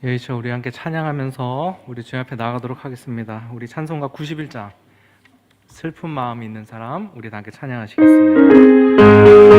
예이처 우리 함께 찬양하면서 우리 주님 앞에 나가도록 하겠습니다. 우리 찬송가 91장 슬픈 마음이 있는 사람 우리 다 함께 찬양하시겠습니다.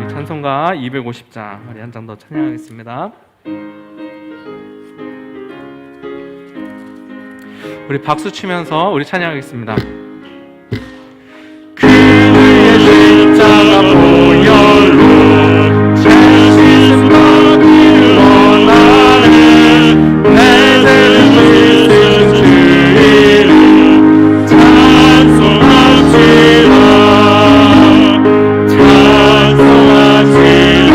찬송가 250장 우리 한 장 더 찬양하겠습니다. 우리 박수 치면서 우리 찬양하겠습니다. 그 위에 십자가 보혈로 죄 씻음 받기를 원하네. 내 죄를 씻으신 주 이름 찬송하시라. 찬송하시라.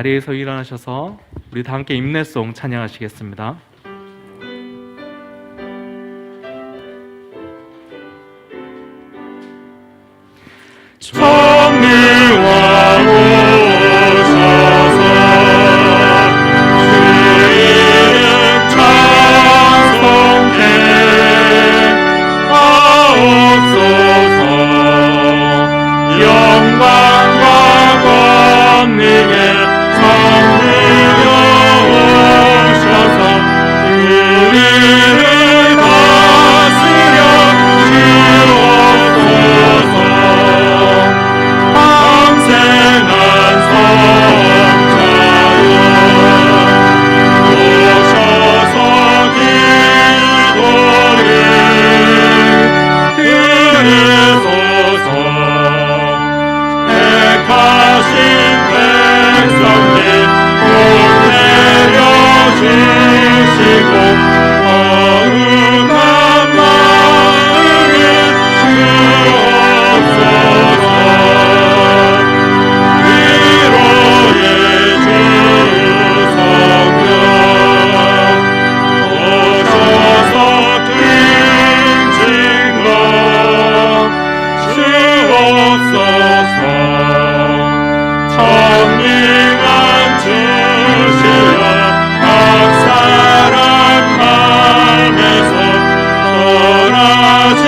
자리에서 일어나셔서 우리 다 함께 임내송 찬양하시겠습니다. 정리와 오셔서 주의 찬송해 하옵소서. 영광과 권능의 성부여 오셔서 우리를 다스려 주옵소서. 평생한 성자여 오셔서 기도를 들으소서. 택하신 백성들 복 내려주시고 거룩한 마음을 주옵소서. 위로의 주 성령 오셔서 큰 증거 주옵소서. 정리만 주시려 각 사람 맘에서 떠나지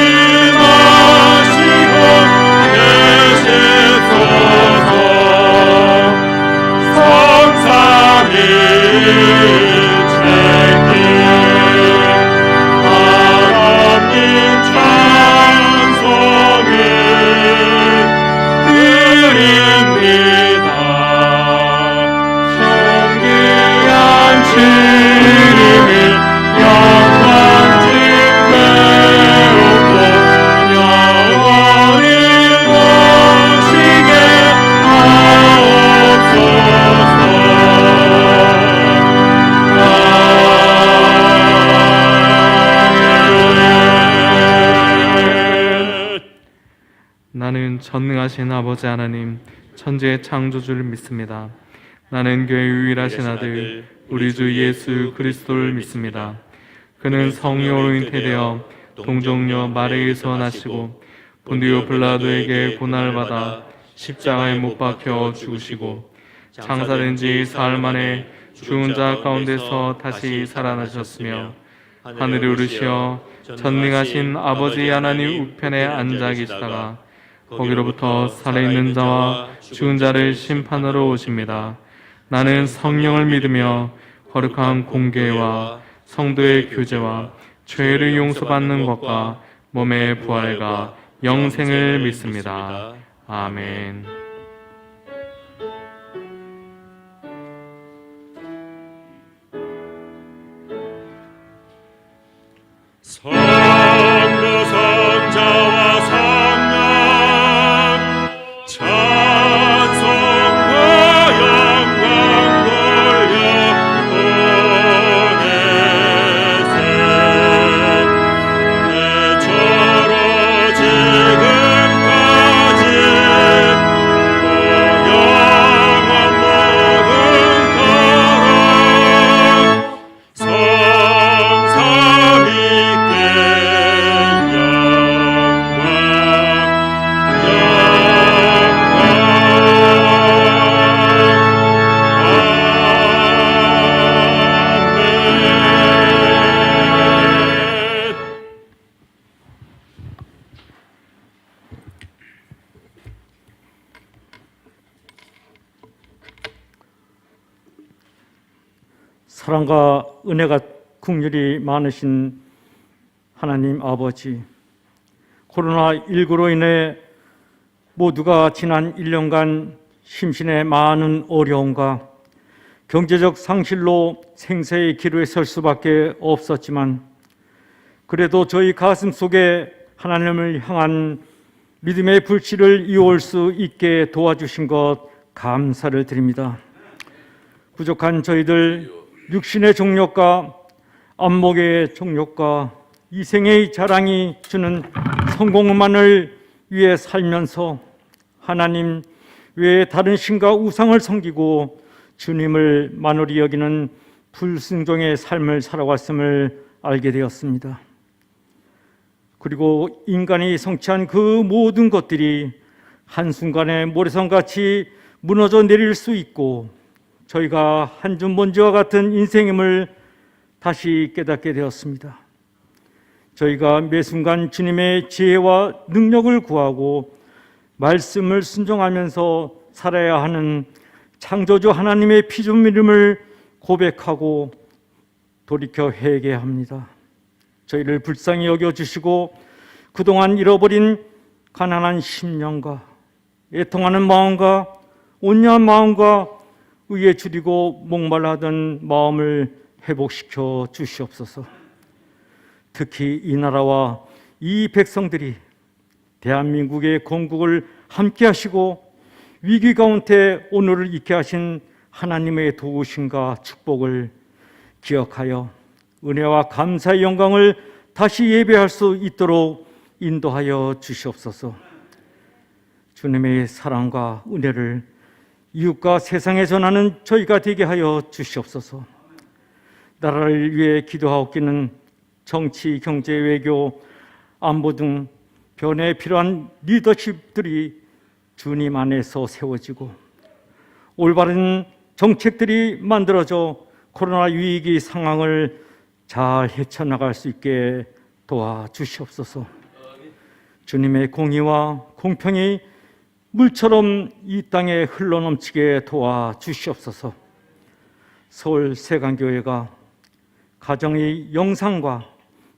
마시고 계시소서. 성삼위일체님 하나님 찬송을 드립니다. 존귀한 주님을 영광 짓배우고 영원히 모시게 하옵소서. 아멘. 나는 전능하신 아버지 하나님 천지의 창조주를 믿습니다. 나는 교회의 유일하신 아들 우리 주 예수 그리스도를 믿습니다. 그는 성령으로 잉태되어 동정녀 마리아에서 나시고 본디오 빌라도에게 고난을 받아 십자가에 못 박혀 죽으시고 장사된 지 사흘 만에 죽은 자 가운데서 다시 살아나셨으며 하늘에 오르시어 전능하신 아버지 하나님 우편에 앉아 계시다가 거기로부터 살아있는 자와 죽은 자를 심판하러 오십니다. 나는 성령을 믿으며 거룩한 공교회와 성도의 교제와 죄를 용서받는 것과 몸의 부활과 영생을 믿습니다. 아멘. 성부 성자와 성령 찬송과 영광 돌려 보내세. 대처로 지금까지 또 영원 모든 터로 성삼위께 사랑과 은혜가 긍휼이 많으신 하나님 아버지, 코로나19로 인해 모두가 지난 1년간 심신의 많은 어려움과 경제적 상실로 생사의 기로에 설 수밖에 없었지만 그래도 저희 가슴 속에 하나님을 향한 믿음의 불씨를 이어올 수 있게 도와주신 것 감사를 드립니다. 부족한 저희들 육신의 정욕과 안목의 정욕과 이생의 자랑이 주는 성공만을 위해 살면서 하나님 외에 다른 신과 우상을 섬기고 주님을 만홀히 여기는 불순종의 삶을 살아왔음을 알게 되었습니다. 그리고 인간이 성취한 그 모든 것들이 한순간에 모래성같이 무너져 내릴 수 있고 저희가 한 줌 먼지와 같은 인생임을 다시 깨닫게 되었습니다. 저희가 매 순간 주님의 지혜와 능력을 구하고 말씀을 순종하면서 살아야 하는 창조주 하나님의 피조물임을 고백하고 돌이켜 회개합니다. 저희를 불쌍히 여겨주시고 그동안 잃어버린 가난한 심령과 애통하는 마음과 온유한 마음과 의에 줄이고 목말라하던 마음을 회복시켜 주시옵소서. 특히 이 나라와 이 백성들이 대한민국의 건국을 함께 하시고 위기 가운데 오늘을 있게 하신 하나님의 도우심과 축복을 기억하여 은혜와 감사의 영광을 다시 예배할 수 있도록 인도하여 주시옵소서. 주님의 사랑과 은혜를 이웃과 세상에 전하는 저희가 되게 하여 주시옵소서. 나라를 위해 기도하옵기는 정치, 경제, 외교, 안보 등 변화에 필요한 리더십들이 주님 안에서 세워지고 올바른 정책들이 만들어져 코로나 위기 상황을 잘 헤쳐나갈 수 있게 도와주시옵소서. 주님의 공의와 공평이 물처럼 이 땅에 흘러넘치게 도와주시옵소서. 서울 세강교회가 가정의 영상과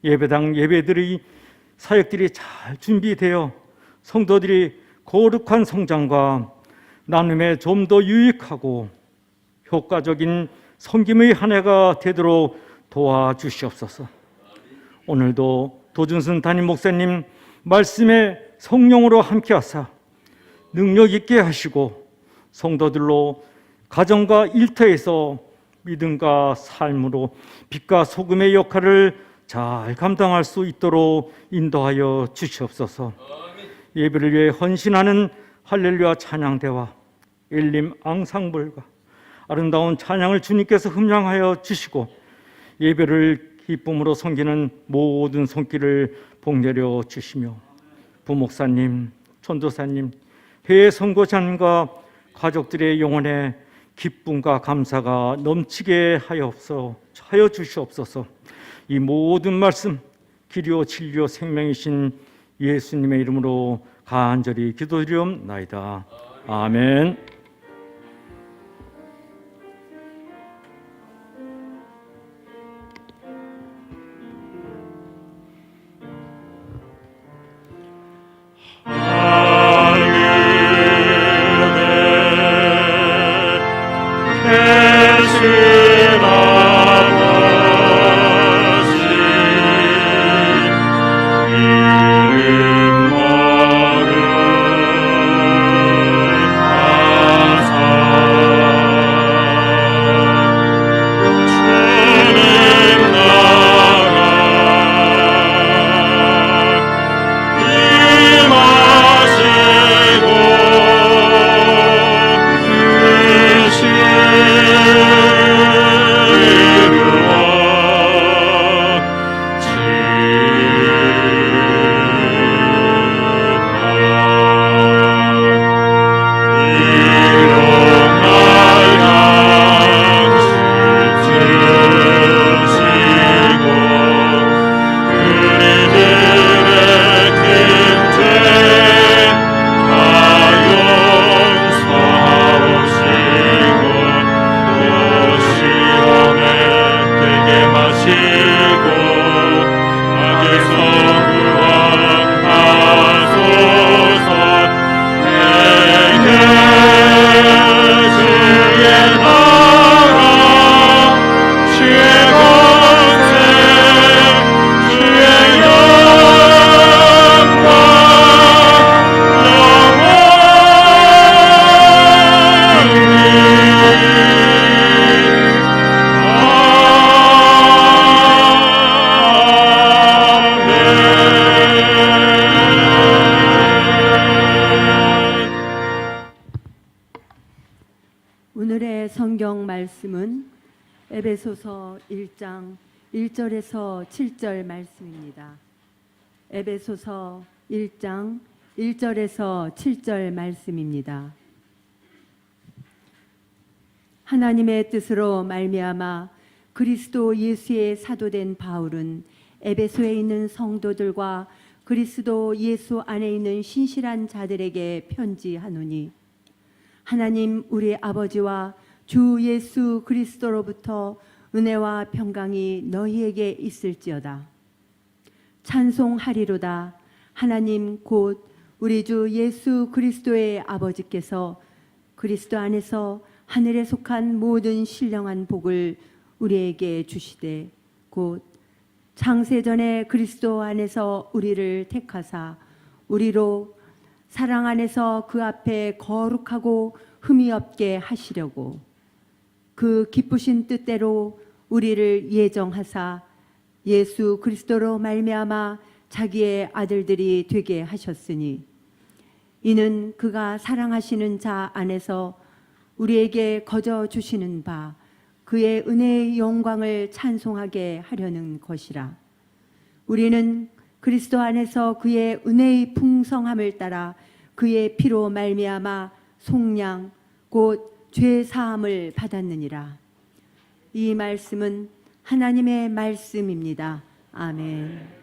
예배당 예배들의 사역들이 잘 준비되어 성도들이 거룩한 성장과 나눔에 좀 더 유익하고 효과적인 섬김의 한 해가 되도록 도와주시옵소서. 오늘도 도준순 담임 목사님 말씀에 성령으로 함께하사 능력 있게 하시고 성도들로 가정과 일터에서 믿음과 삶으로 빛과 소금의 역할을 잘 감당할 수 있도록 인도하여 주시옵소서. 예배를 위해 헌신하는 할렐루야 찬양대와 엘림 앙상블과 아름다운 찬양을 주님께서 흠양하여 주시고 예배를 기쁨으로 섬기는 모든 손길을 복내려 주시며 부목사님, 전도사님, 해외 선교사님과 가족들의 영혼에 기쁨과 감사가 넘치게 하여 주시옵소서. 이 모든 말씀 길이요 진리요 생명이신 예수님의 이름으로 간절히 기도드리옵나이다. 아멘. 에베소서 1장 1절에서 7절 말씀입니다. 에베소서 1장 1절에서 7절 말씀입니다. 하나님의 뜻으로 말미암아 그리스도 예수의 사도된 바울은 에베소에 있는 성도들과 그리스도 예수 안에 있는 신실한 자들에게 편지하노니, 하나님 우리 아버지와 주 예수 그리스도로부터 은혜와 평강이 너희에게 있을지어다. 찬송하리로다. 하나님 곧 우리 주 예수 그리스도의 아버지께서 그리스도 안에서 하늘에 속한 모든 신령한 복을 우리에게 주시되, 곧 창세전에 그리스도 안에서 우리를 택하사 우리로 사랑 안에서 그 앞에 거룩하고 흠이 없게 하시려고 그 기쁘신 뜻대로 우리를 예정하사 예수 그리스도로 말미암아 자기의 아들들이 되게 하셨으니, 이는 그가 사랑하시는 자 안에서 우리에게 거저 주시는 바 그의 은혜의 영광을 찬송하게 하려는 것이라. 우리는 그리스도 안에서 그의 은혜의 풍성함을 따라 그의 피로 말미암아 속량 곧 죄 사함을 받았느니라. 이 말씀은 하나님의 말씀입니다. 아멘.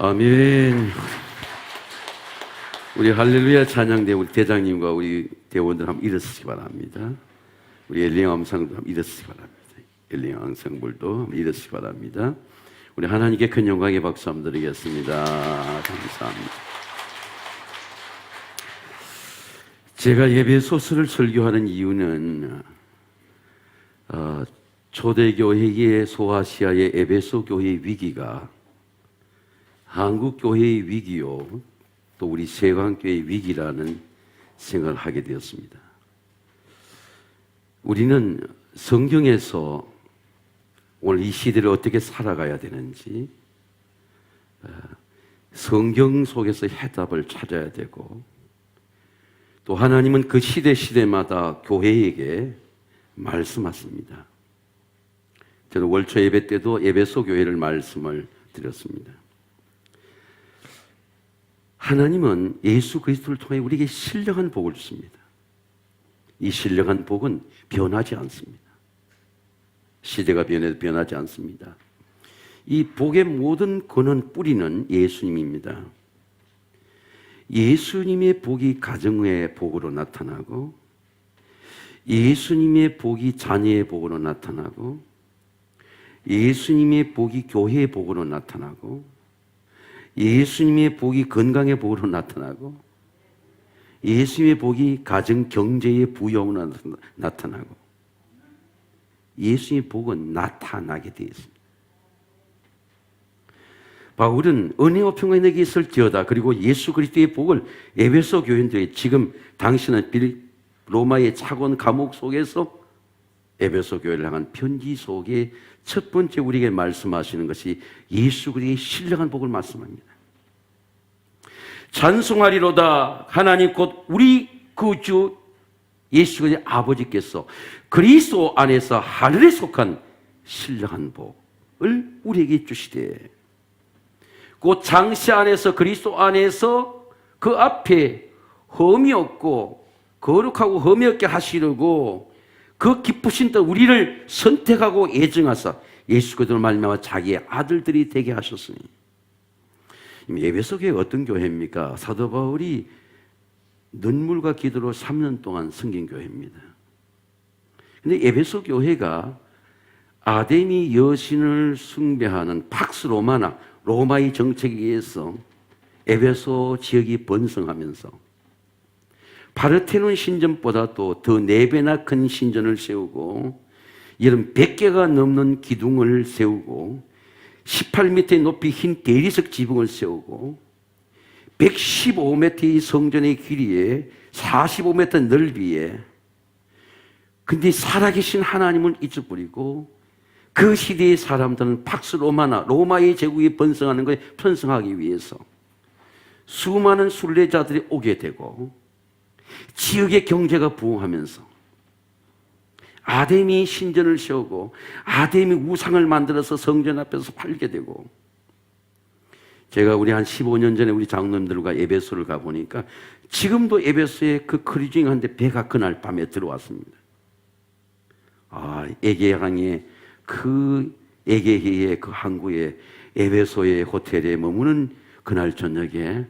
아멘. 우리 할렐루야 찬양대 우리 대장님과 우리 대원들 한번 일어서시기 바랍니다. 우리 엘리영 암상도 한번 일어서시기 바랍니다. 엘리영 암상불도 한번 일어서시기 바랍니다. 우리 하나님께 큰 영광의 박수 한번 드리겠습니다. 감사합니다. 제가 에베소서를 설교하는 이유는 초대교회의 소아시아의 에베소 교회의 위기가 한국 교회의 위기요, 또 우리 세관교회의 위기라는 생각을 하게 되었습니다. 우리는 성경에서 오늘 이 시대를 어떻게 살아가야 되는지, 성경 속에서 해답을 찾아야 되고, 또 하나님은 그 시대마다 교회에게 말씀하십니다. 저는 월초 예배 때도 에베소 교회를 말씀을 드렸습니다. 하나님은 예수 그리스도를 통해 우리에게 신령한 복을 주십니다. 이 신령한 복은 변하지 않습니다. 시대가 변해도 변하지 않습니다. 이 복의 모든 근원 뿌리는 예수님입니다. 예수님의 복이 가정의 복으로 나타나고, 예수님의 복이 자녀의 복으로 나타나고, 예수님의 복이 교회의 복으로 나타나고, 예수님의 복이 건강의 복으로 나타나고, 예수님의 복이 가정 경제의 부여로 나타나고, 예수님의 복은 나타나게 되어 있습니다. 바울은 은혜와 평강이 내게 있을지어다, 그리고 예수 그리스도의 복을 에베소 교인들이, 지금 당신은 로마의 차고원 감옥 속에서 에베소 교회를 향한 편지 속에 첫 번째 우리에게 말씀하시는 것이 예수 그리스도의 신령한 복을 말씀합니다. 찬송하리로다, 하나님 곧 우리 구주 예수 그리스도의 아버지께서 그리스도 안에서 하늘에 속한 신령한 복을 우리에게 주시되, 곧 장세 안에서 그리스도 안에서 그 앞에 흠이 없고 거룩하고 흠이 없게 하시려고 그 기쁘신 뜻 우리를 선택하고 예정하사 예수 그리스도를 말미암아 자기의 아들들이 되게 하셨으니. 에베소 교회 어떤 교회입니까? 사도 바울이 눈물과 기도로 3년 동안 섬긴 교회입니다. 근데 에베소 교회가 아데미 여신을 숭배하는 팍스 로마나, 로마의 정책에 의해서 에베소 지역이 번성하면서 파르테논 신전보다도 더 4배나 큰 신전을 세우고, 이런 100개가 넘는 기둥을 세우고, 18m 높이 흰 대리석 지붕을 세우고, 115m의 성전의 길이에 45m 넓이에, 근데 살아계신 하나님을 잊어버리고 그 시대의 사람들은 팍스 로마나, 로마의 제국이 번성하는 것에 편성하기 위해서 수많은 순례자들이 오게 되고, 지역의 경제가 부흥하면서 아데미 신전을 세우고 아데미 우상을 만들어서 성전 앞에서 팔게 되고, 제가 우리 한 15년 전에 우리 장로님들과 에베소를 가보니까 지금도 에베소에 그 크루징한데 배가 그날 밤에 들어왔습니다. 에게항의 그 에게해의 그 항구에 에베소의 호텔에 머무는 그날 저녁에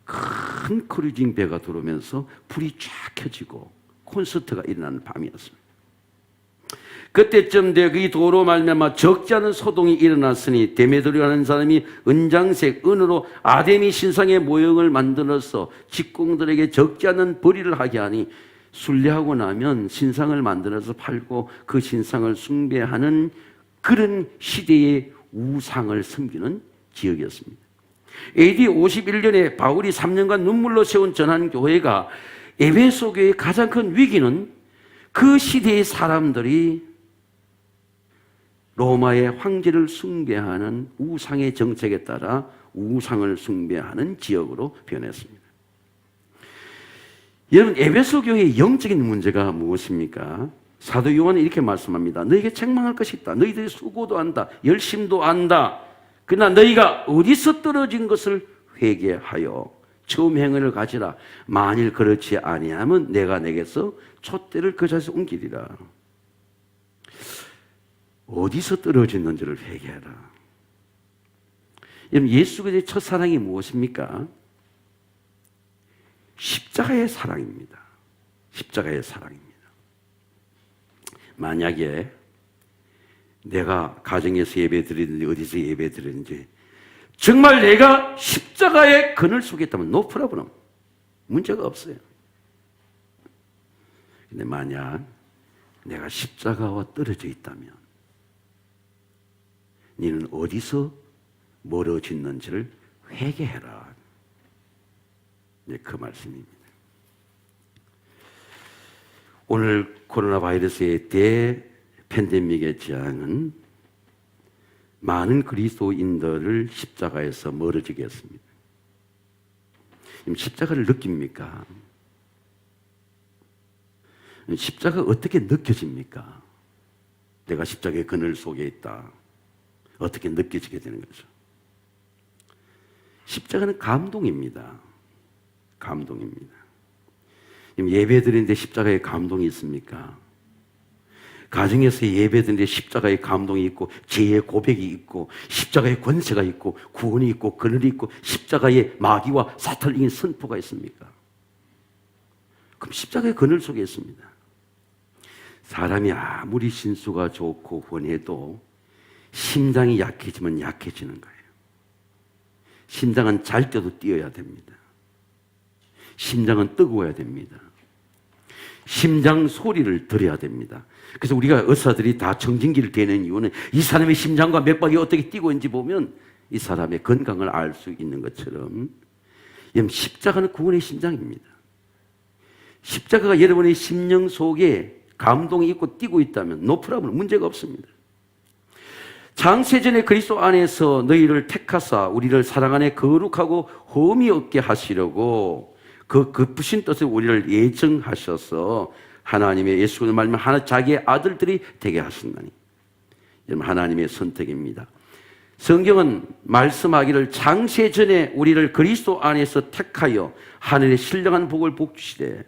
큰 크루징 배가 들어오면서 불이 쫙 켜지고 콘서트가 일어나는 밤이었습니다. 그때쯤 되어 그 도로 말미암아 적지 않은 소동이 일어났으니 데메드리오라는 사람이 은장색 은으로 아데미 신상의 모형을 만들어서 직공들에게 적지 않은 벌이를 하게 하니, 순례하고 나면 신상을 만들어서 팔고 그 신상을 숭배하는 그런 시대의 우상을 섬기는 지역이었습니다. AD 51년에 바울이 3년간 눈물로 세운 전환교회가, 에베소 교회의 가장 큰 위기는 그 시대의 사람들이 로마의 황제를 숭배하는 우상의 정책에 따라 우상을 숭배하는 지역으로 변했습니다. 여러분, 에베소 교회의 영적인 문제가 무엇입니까? 사도 요한은 이렇게 말씀합니다. 너에게 책망할 것이 있다. 너희들이 수고도 한다, 열심도 한다. 그러나 너희가 어디서 떨어진 것을 회개하여 처음 행위를 가지라. 만일 그렇지 아니하면 내가 내게서 촛대를 그 자리에서 옮기리라. 어디서 떨어졌는지를 회개하라. 여러분, 예수 그리스도의 첫사랑이 무엇입니까? 십자가의 사랑입니다. 십자가의 사랑입니다. 만약에 내가 가정에서 예배 드리든지 어디서 예배 드리든지 정말 내가 십자가의 그늘 속에 있다면 no problem. 문제가 없어요. 근데 만약 내가 십자가와 떨어져 있다면 너는 어디서 멀어졌는지를 회개해라. 네, 그 말씀입니다. 오늘 코로나 바이러스의 대팬데믹의 재앙은 많은 그리스도인들을 십자가에서 멀어지게 했습니다. 십자가를 느낍니까? 십자가 어떻게 느껴집니까? 내가 십자가의 그늘 속에 있다. 어떻게 느껴지게 되는 거죠? 십자가는 감동입니다. 감동입니다. 예배 드리는데 십자가의 감동이 있습니까? 가정에서 예배 드리는데 십자가의 감동이 있고 죄의 고백이 있고 십자가의 권세가 있고 구원이 있고 그늘이 있고 십자가의 마귀와 사탄을 이긴 선포가 있습니까? 그럼 십자가의 그늘 속에 있습니다. 사람이 아무리 신수가 좋고 권해도 심장이 약해지면 약해지는 거예요. 심장은 잘 때도 뛰어야 됩니다. 심장은 뜨거워야 됩니다. 심장 소리를 들어야 됩니다. 그래서 우리가 의사들이 다 청진기를 대는 이유는 이 사람의 심장과 맥박이 어떻게 뛰고 있는지 보면 이 사람의 건강을 알 수 있는 것처럼 십자가는 구원의 심장입니다. 십자가가 여러분의 심령 속에 감동이 있고 뛰고 있다면 no problem, 문제가 없습니다. 창세전에 그리스도 안에서 너희를 택하사 우리를 사랑 안에 거룩하고 흠이 없게 하시려고 그 급부신 뜻을 우리를 예정하셔서 하나님의 예수 그리스도를 말미암아 하나 자기의 아들들이 되게 하신다니. 여러분, 하나님의 선택입니다. 성경은 말씀하기를 창세전에 우리를 그리스도 안에서 택하여 하늘의 신령한 복을 복주시되,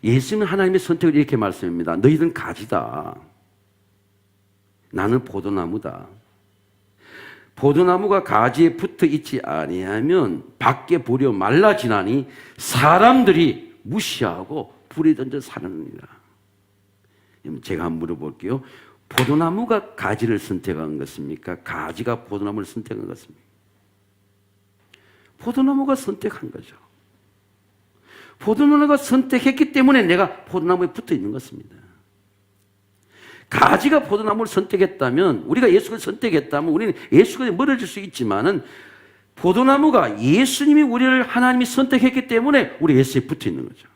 예수님은 하나님의 선택을 이렇게 말씀합니다. 너희들은 가지다. 나는 포도나무다. 포도나무가 가지에 붙어 있지 아니하면 밖에 버려 말라지나니 사람들이 무시하고 불에 던져 살았느니라. 제가 한번 물어볼게요. 포도나무가 가지를 선택한 것입니까? 가지가 포도나무를 선택한 것입니까? 포도나무가 선택한 거죠. 포도나무가 선택했기 때문에 내가 포도나무에 붙어 있는 것입니다. 가지가 포도나무를 선택했다면, 우리가 예수를 선택했다면 우리는 예수가 멀어질 수 있지만은 포도나무가 예수님이 우리를 하나님이 선택했기 때문에 우리 예수에 붙어 있는 거죠.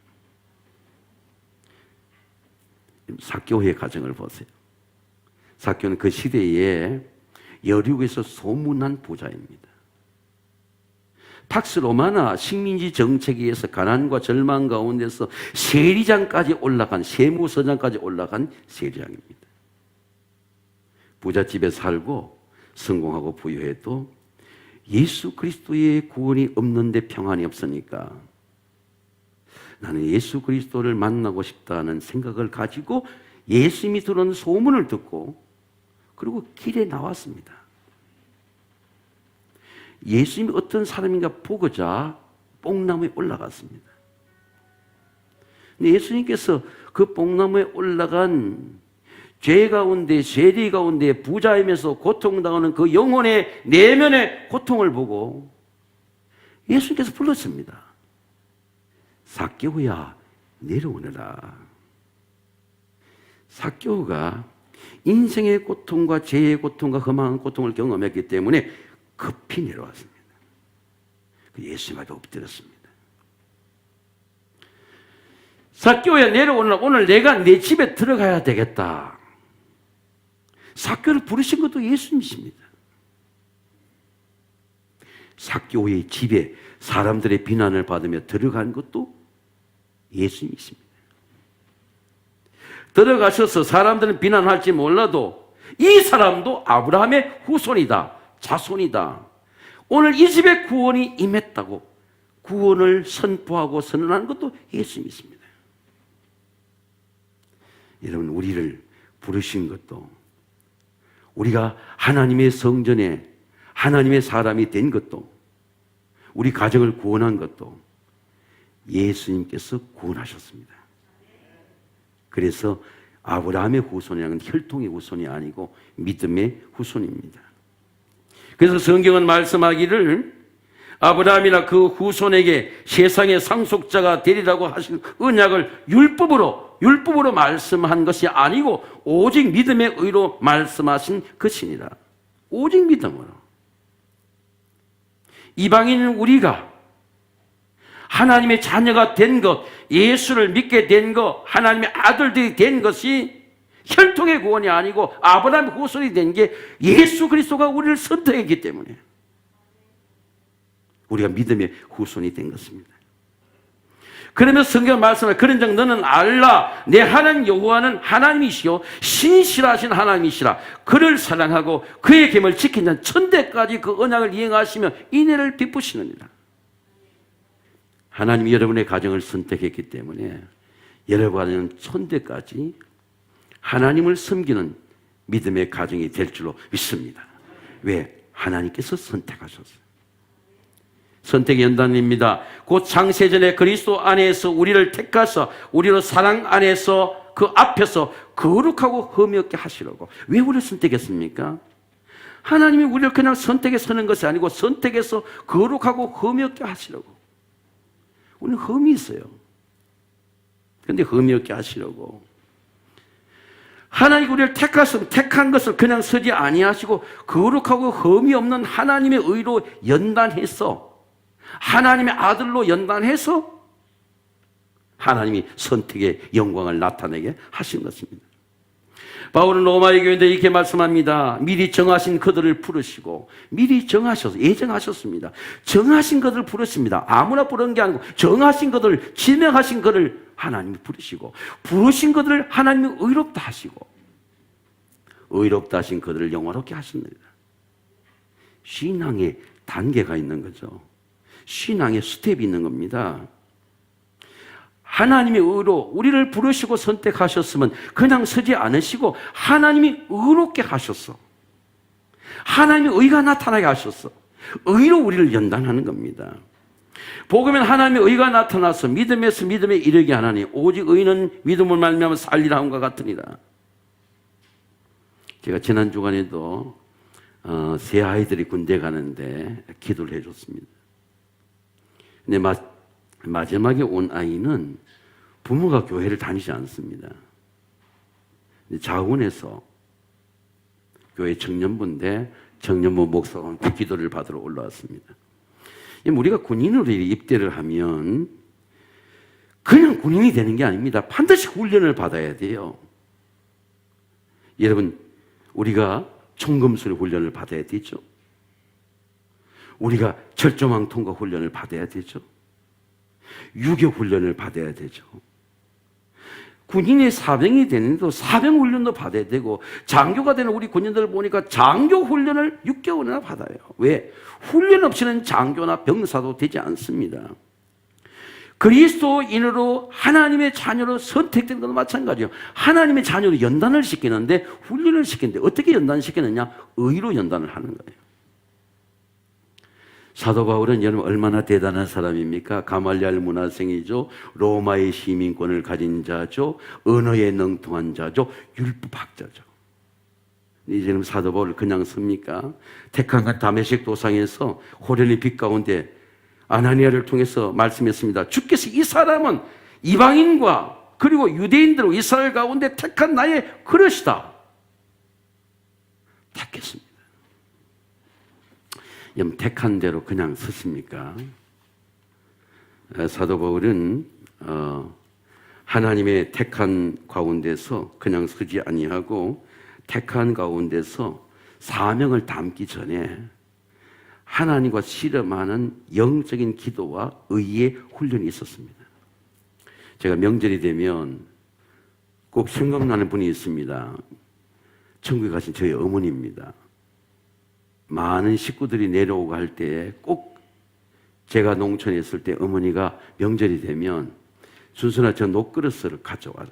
삭개오의 가정을 보세요. 삭개오는 그 시대에 여리고에서 소문난 부자입니다. 팍스 로마나 식민지 정책에 의해서 가난과 절망 가운데서 세리장까지 올라간, 세무서장까지 올라간 세리장입니다. 부잣집에 살고 성공하고 부유해도 예수 그리스도의 구원이 없는데 평안이 없으니까 나는 예수 그리스도를 만나고 싶다는 생각을 가지고 예수님이 들어온 소문을 듣고 그리고 길에 나왔습니다. 예수님이 어떤 사람인가 보고자 뽕나무에 올라갔습니다. 근데 예수님께서 그 뽕나무에 올라간 죄 가운데, 세리 가운데 부자이면서 고통당하는 그 영혼의 내면의 고통을 보고 예수님께서 불렀습니다. 삭개오야, 내려오너라. 삭개오가 인생의 고통과 죄의 고통과 험한 고통을 경험했기 때문에 급히 내려왔습니다. 예수님 앞에 엎드렸습니다. 삭개오야, 내려오느라 오늘 내가 내 집에 들어가야 되겠다. 삭개오를 부르신 것도 예수님이십니다. 삭개오의 집에 사람들의 비난을 받으며 들어간 것도 예수님이십니다. 들어가셔서 사람들은 비난할지 몰라도 이 사람도 아브라함의 후손이다, 자손이다. 오늘 이 집에 구원이 임했다고 구원을 선포하고 선언하는 것도 예수님이십니다. 여러분, 우리를 부르신 것도, 우리가 하나님의 성전에 하나님의 사람이 된 것도, 우리 가정을 구원한 것도 예수님께서 구원하셨습니다. 그래서 아브라함의 후손이라는 건 혈통의 후손이 아니고 믿음의 후손입니다. 그래서 성경은 말씀하기를 아브라함이나 그 후손에게 세상의 상속자가 되리라고 하신 언약을 율법으로 말씀한 것이 아니고 오직 믿음의 의로 말씀하신 것이니라. 오직 믿음으로. 이방인은 우리가 하나님의 자녀가 된 것, 예수를 믿게 된 것, 하나님의 아들들이 된 것이 혈통의 구원이 아니고 아브라함의 후손이 된 게 예수 그리스도가 우리를 선택했기 때문에 우리가 믿음의 후손이 된 것입니다. 그러면 성경 말씀에 그런즉 너는 알라 내 하나님 여호와는 하나님이시요 신실하신 하나님이시라. 그를 사랑하고 그의 계명을 지킨 자는 천대까지 그 언약을 이행하시며 인애를 베푸시느니라. 하나님이 여러분의 가정을 선택했기 때문에 여러분은 천대까지 하나님을 섬기는 믿음의 가정이 될 줄로 믿습니다. 왜? 하나님께서 선택하셨어요. 선택의 연단입니다. 곧 창세전에 그리스도 안에서 우리를 택하사 우리로 사랑 안에서 그 앞에서 거룩하고 흠이 없게 하시려고. 왜 우리를 선택했습니까? 하나님이 우리를 그냥 선택해 서는 것이 아니고 선택해서 거룩하고 흠이 없게 하시려고. 우리는 흠이 있어요. 그런데 흠이 없게 하시려고. 하나님이 우리를 택한 것을 그냥 서지 아니하시고 거룩하고 흠이 없는 하나님의 의로 연단해서 하나님의 아들로 연단해서 하나님이 선택의 영광을 나타내게 하신 것입니다. 바울은 로마의 교회인데 이렇게 말씀합니다. 미리 정하신 그들을 부르시고 미리 예정하셨습니다. 정하신 그들을 부르십니다. 아무나 부르는 게 아니고 정하신 그들을 지명하신 그들을 하나님이 부르시고 부르신 그들을 하나님이 의롭다 하시고 의롭다 하신 그들을 영화롭게 하십니다. 신앙의 단계가 있는 거죠. 신앙의 스텝이 있는 겁니다. 하나님의 의로 우리를 부르시고 선택하셨으면 그냥 서지 않으시고 하나님이 의롭게 하셨어. 하나님의 의가 나타나게 하셨어. 의로 우리를 연단하는 겁니다. 복음엔 하나님의 의가 나타나서 믿음에서 믿음에 이르게 하나니 오직 의는 믿음을 말미암아 살리라 함과 같으니라. 제가 지난 주간에도 세 아이들이 군대 가는데 기도를 해줬습니다. 근데 마지막에 온 아이는 부모가 교회를 다니지 않습니다. 자원에서 교회 청년부인데 청년부 목사가 기도를 받으러 올라왔습니다. 우리가 군인으로 입대를 하면 그냥 군인이 되는 게 아닙니다. 반드시 훈련을 받아야 돼요. 여러분, 우리가 총검술 훈련을 받아야 되죠. 우리가 철조망 통과 훈련을 받아야 되죠. 유교 훈련을 받아야 되죠. 군인의 사병이 되는데도 사병 훈련도 받아야 되고 장교가 되는 우리 군인들 보니까 장교 훈련을 6개월이나 받아요. 왜? 훈련 없이는 장교나 병사도 되지 않습니다. 그리스도인으로 하나님의 자녀로 선택된 것도 마찬가지예요. 하나님의 자녀로 연단을 시키는데 훈련을 시키는데 어떻게 연단시키느냐? 의로 연단을 하는 거예요. 사도 바울은 여러분 얼마나 대단한 사람입니까? 가말리알 문화생이죠. 로마의 시민권을 가진 자죠. 언어에 능통한 자죠. 율법학자죠. 이제 여러분 사도 바울을 그냥 씁니까? 택한 다메섹 도상에서 호련의 빛 가운데 아나니아를 통해서 말씀했습니다. 주께서 이 사람은 이방인과 그리고 유대인들로 이스라엘 가운데 택한 나의 그릇이다. 택했습니다. 택한 대로 그냥 섰습니까? 사도 바울은 하나님의 택한 가운데서 그냥 서지 아니하고 택한 가운데서 사명을 담기 전에 하나님과 씨름하는 영적인 기도와 의의 훈련이 있었습니다. 제가 명절이 되면 꼭 생각나는 분이 있습니다. 천국에 가신 저희 어머니입니다. 많은 식구들이 내려오고 할 때 꼭 제가 농촌에 있을 때 어머니가 명절이 되면 순순한 저 녹그릇을 가져와라.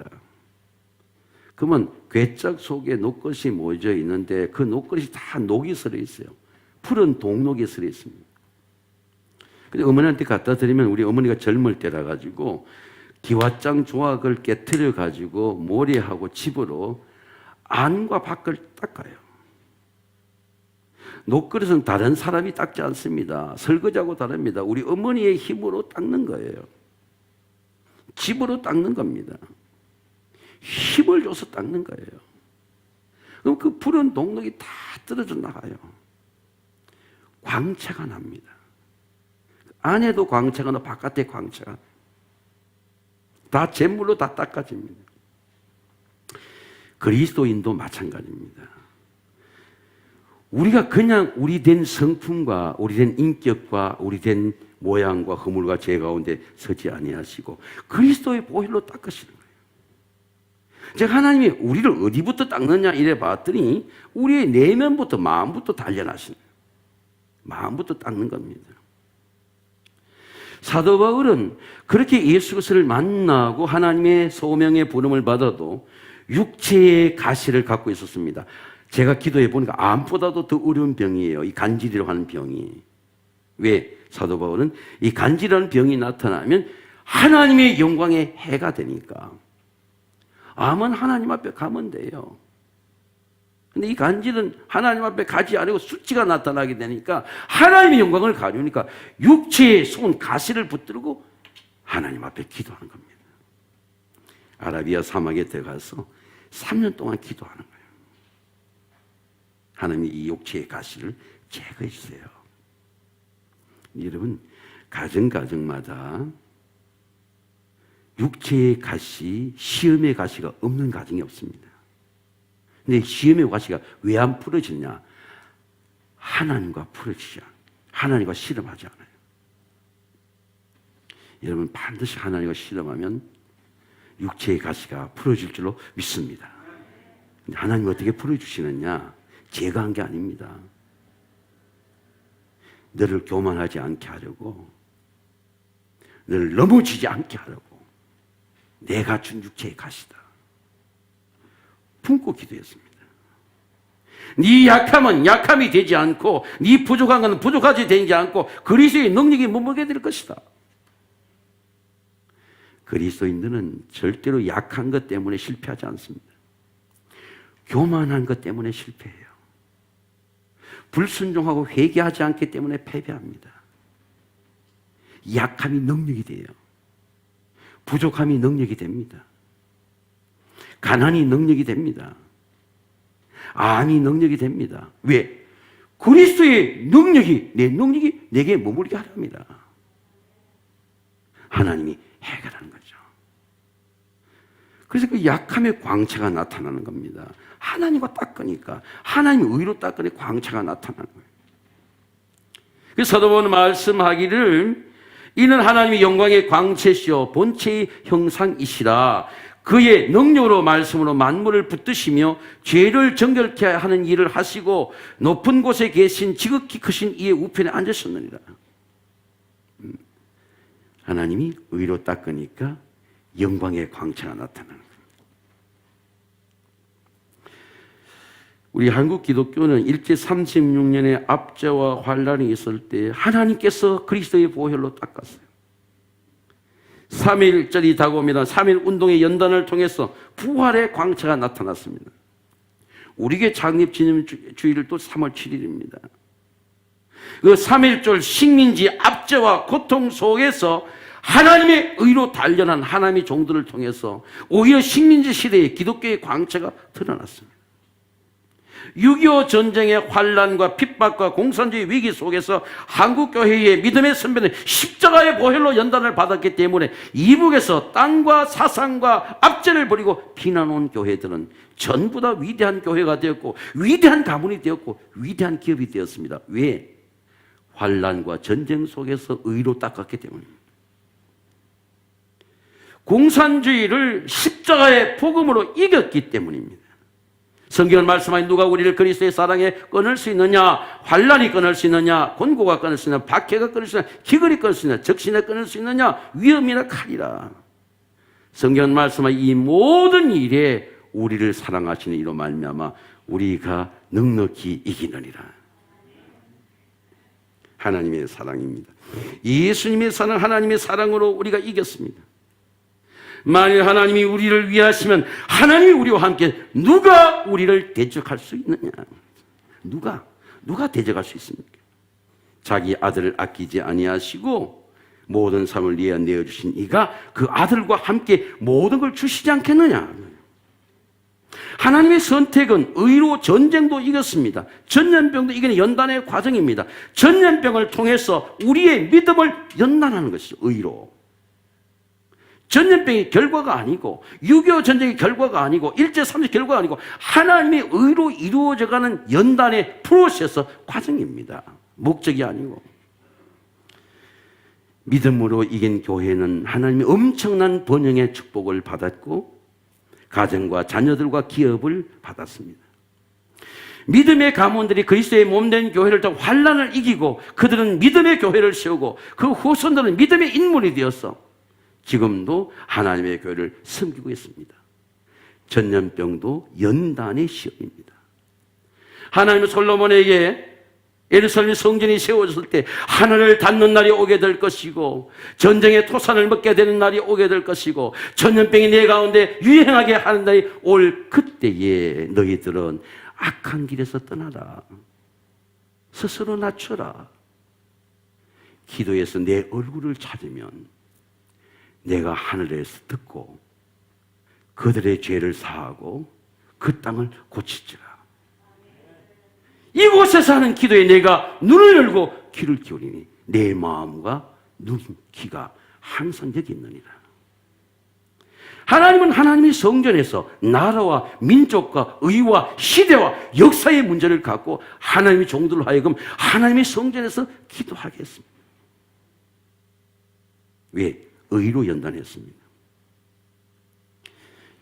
그러면 괴짝 속에 녹것이 모여져 있는데 그 녹그릇이 다 녹이 슬어 있어요. 푸른 동록이 슬어 있습니다. 근데 어머니한테 갖다 드리면 우리 어머니가 젊을 때라 가지고 기와장 조각을 깨트려 가지고 모래하고 집으로 안과 밖을 닦아요. 녹그릇은 다른 사람이 닦지 않습니다. 설거지하고 다릅니다. 우리 어머니의 힘으로 닦는 거예요. 집으로 닦는 겁니다. 힘을 줘서 닦는 거예요. 그럼 그 푸른 녹록이 다 떨어져 나가요. 광채가 납니다. 안에도 광채가 나, 바깥에 광채가 다 잿물로 다 닦아집니다. 그리스도인도 마찬가지입니다. 우리가 그냥 우리 된 성품과 우리 된 인격과 우리 된 모양과 허물과 죄 가운데 서지 아니하시고 그리스도의 보혈로 닦으시는 거예요. 제가 하나님이 우리를 어디부터 닦느냐 이래 봤더니 우리의 내면부터 마음부터 단련하시는 거예요. 마음부터 닦는 겁니다. 사도 바울은 그렇게 예수 그리스도를 만나고 하나님의 소명의 부름을 받아도 육체의 가시를 갖고 있었습니다. 제가 기도해 보니까 암보다도 더 어려운 병이에요. 이 간질이라고 하는 병이. 왜? 사도 바울은 이 간질이라는 병이 나타나면 하나님의 영광에 해가 되니까. 암은 하나님 앞에 가면 돼요. 근데 이 간질은 하나님 앞에 가지 않고 수치가 나타나게 되니까 하나님의 영광을 가려니까 육체에 쏜 가시를 붙들고 하나님 앞에 기도하는 겁니다. 아라비아 사막에 들어가서 3년 동안 기도하는 거예요. 하나님이 이 육체의 가시를 제거해 주세요. 여러분, 가정마다 육체의 가시, 시험의 가시가 없는 가정이 없습니다. 근데 시험의 가시가 왜 안 풀어지냐? 하나님과 풀어지지 않아요. 하나님과 실험하지 않아요. 여러분, 반드시 하나님과 실험하면 육체의 가시가 풀어질 줄로 믿습니다. 근데 하나님 어떻게 풀어주시느냐? 제가 한 게 아닙니다. 너를 교만하지 않게 하려고, 너를 넘어지지 않게 하려고 내가 준 육체의 가시다. 품고 기도했습니다. 네 약함은 약함이 되지 않고 네 부족한 것은 부족하지 되지 않고 그리스도의 능력이 머물게 될 것이다. 그리스도인들은 절대로 약한 것 때문에 실패하지 않습니다. 교만한 것 때문에 실패해요. 불순종하고 회개하지 않기 때문에 패배합니다. 약함이 능력이 돼요. 부족함이 능력이 됩니다. 가난이 능력이 됩니다. 암이 능력이 됩니다. 왜? 그리스도의 능력이, 내 능력이 내게 머물게 하랍니다. 하나님이 해결하는 거죠. 그래서 그 약함의 광채가 나타나는 겁니다. 하나님과 닦으니까, 하나님의 의로 닦으니 광채가 나타나는 거예요. 그래서 사도 바울은 말씀하기를 이는 하나님의 영광의 광채시요 본체의 형상이시라. 그의 능력으로 말씀으로 만물을 붙드시며 죄를 정결케 하는 일을 하시고 높은 곳에 계신 지극히 크신 이의 우편에 앉으셨느니라. 하나님이 의로 닦으니까 영광의 광채가 나타나는 거예요. 우리 한국 기독교는 일제 36년의 압제와 환란이 있을 때 하나님께서 그리스도의 보혈로 닦았어요. 3.1절이 다가옵니다. 3.1 운동의 연단을 통해서 부활의 광채가 나타났습니다. 우리의 창립기념주일은 또 3월 7일입니다. 그 3.1절 식민지 압제와 고통 속에서 하나님의 의로 단련한 하나님의 종들을 통해서 오히려 식민지 시대의 기독교의 광채가 드러났습니다. 6.25 전쟁의 환란과 핍박과 공산주의 위기 속에서 한국교회의 믿음의 선배는 십자가의 보혈로 연단을 받았기 때문에 이북에서 땅과 사상과 압제를 버리고 피난온 교회들은 전부 다 위대한 교회가 되었고 위대한 가문이 되었고 위대한 기업이 되었습니다. 왜? 환란과 전쟁 속에서 의로 닦았기 때문입니다. 공산주의를 십자가의 복음으로 이겼기 때문입니다. 성경을 말씀하니 누가 우리를 그리스도의 사랑에 끊을 수 있느냐? 환란이 끊을 수 있느냐? 곤고가 끊을 수 있느냐? 박해가 끊을 수 있느냐? 기근이 끊을 수 있느냐? 적신에 끊을 수 있느냐? 위험이나 칼이라. 성경은 말씀하니 이 모든 일에 우리를 사랑하시는 이로 말미암아 우리가 넉넉히 이기느니라. 하나님의 사랑입니다. 예수님의 사랑, 하나님의 사랑으로 우리가 이겼습니다. 만일 하나님이 우리를 위하시면 하나님이 우리와 함께 누가 우리를 대적할 수 있느냐? 누가 대적할 수 있습니까? 자기 아들을 아끼지 아니하시고 모든 삶을 위해 내어주신 이가 그 아들과 함께 모든 걸 주시지 않겠느냐? 하나님의 선택은 의로 전쟁도 이겼습니다. 전염병도 이기는 연단의 과정입니다. 전염병을 통해서 우리의 믿음을 연단하는 것이죠. 의로. 전염병의 결과가 아니고 6.25 전쟁의 결과가 아니고 일제삼식 결과가 아니고 하나님의 의로 이루어져가는 연단의 프로세스 과정입니다. 목적이 아니고. 믿음으로 이긴 교회는 하나님의 엄청난 번영의 축복을 받았고 가정과 자녀들과 기업을 받았습니다. 믿음의 가문들이 그리스도의 몸된 교회를 통해 환난을 이기고 그들은 믿음의 교회를 세우고 그 후손들은 믿음의 인물이 되어서 지금도 하나님의 교회를 섬기고 있습니다. 전염병도 연단의 시험입니다. 하나님은 솔로몬에게 예루살렘 성전이 세워졌을 때 하늘을 닫는 날이 오게 될 것이고 전쟁의 토산을 먹게 되는 날이 오게 될 것이고 전염병이 내 가운데 유행하게 하는 날이 올 그때에 너희들은 악한 길에서 떠나라. 스스로 낮춰라. 기도해서 내 얼굴을 찾으면 내가 하늘에서 듣고 그들의 죄를 사하고 그 땅을 고치지라. 이곳에서 하는 기도에 내가 눈을 열고 귀를 기울이니 내 마음과 눈, 귀가 항상 여기 있느니라. 하나님은 하나님의 성전에서 나라와 민족과 의와 시대와 역사의 문제를 갖고 하나님의 종들로 하여금 하나님의 성전에서 기도하게 했습니다. 왜? 의로 연단했습니다.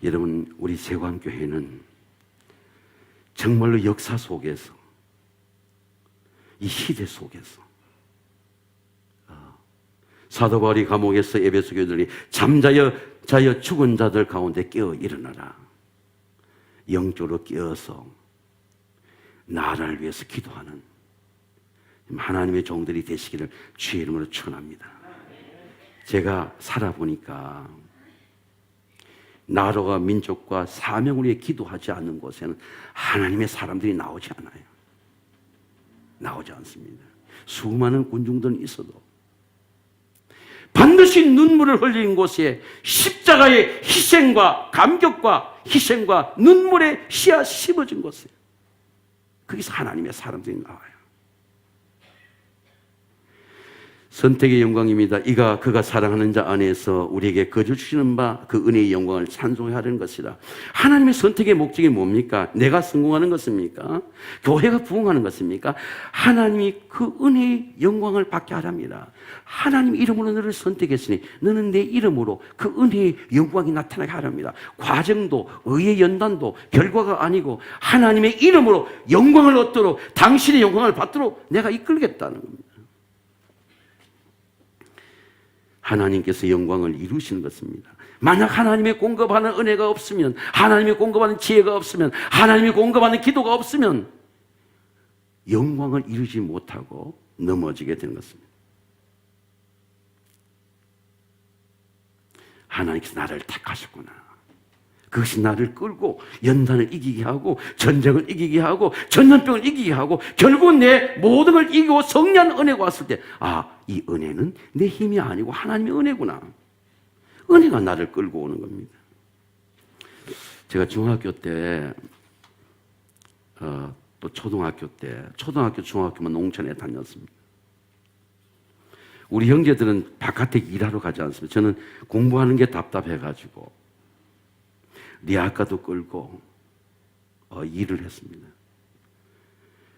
여러분, 우리 세관교회는 정말로 역사 속에서 이 시대 속에서 사도 바울이 감옥에서 에베소 교회들이 잠자여 죽은 자들 가운데 깨어 일어나라. 영적으로 깨어서 나라를 위해서 기도하는 하나님의 종들이 되시기를 주의 이름으로 축원합니다. 제가 살아보니까 나라와 민족과 사명을 위해 기도하지 않는 곳에는 하나님의 사람들이 나오지 않아요. 나오지 않습니다. 수많은 군중들은 있어도 반드시 눈물을 흘리는 곳에 십자가의 희생과 감격과 희생과 눈물의 씨앗 심어진 곳에 거기서 하나님의 사람들이 나와요. 선택의 영광입니다. 이가 그가 사랑하는 자 안에서 우리에게 거저 주시는 바 그 은혜의 영광을 찬송하려는 것이라. 하나님의 선택의 목적이 뭡니까? 내가 성공하는 것입니까? 교회가 부흥하는 것입니까? 하나님이 그 은혜의 영광을 받게 하랍니다. 하나님 이름으로 너를 선택했으니 너는 내 이름으로 그 은혜의 영광이 나타나게 하랍니다. 과정도 의의 연단도 결과가 아니고 하나님의 이름으로 영광을 얻도록 당신의 영광을 받도록 내가 이끌겠다는 겁니다. 하나님께서 영광을 이루시는 것입니다. 만약 하나님의 공급하는 은혜가 없으면, 하나님의 공급하는 지혜가 없으면, 하나님의 공급하는 기도가 없으면 영광을 이루지 못하고 넘어지게 되는 것입니다. 하나님께서 나를 택하셨구나. 그것이 나를 끌고 연단을 이기게 하고 전쟁을 이기게 하고 전염병을 이기게 하고 결국 내 모든 걸 이기고 승리한 은혜가 왔을 때 이 은혜는 내 힘이 아니고 하나님의 은혜구나. 은혜가 나를 끌고 오는 겁니다. 제가 중학교 때 또 초등학교 때 중학교만 농촌에 다녔습니다. 우리 형제들은 바깥에 일하러 가지 않습니다. 저는 공부하는 게 답답해가지고 리아카도 끌고 일을 했습니다.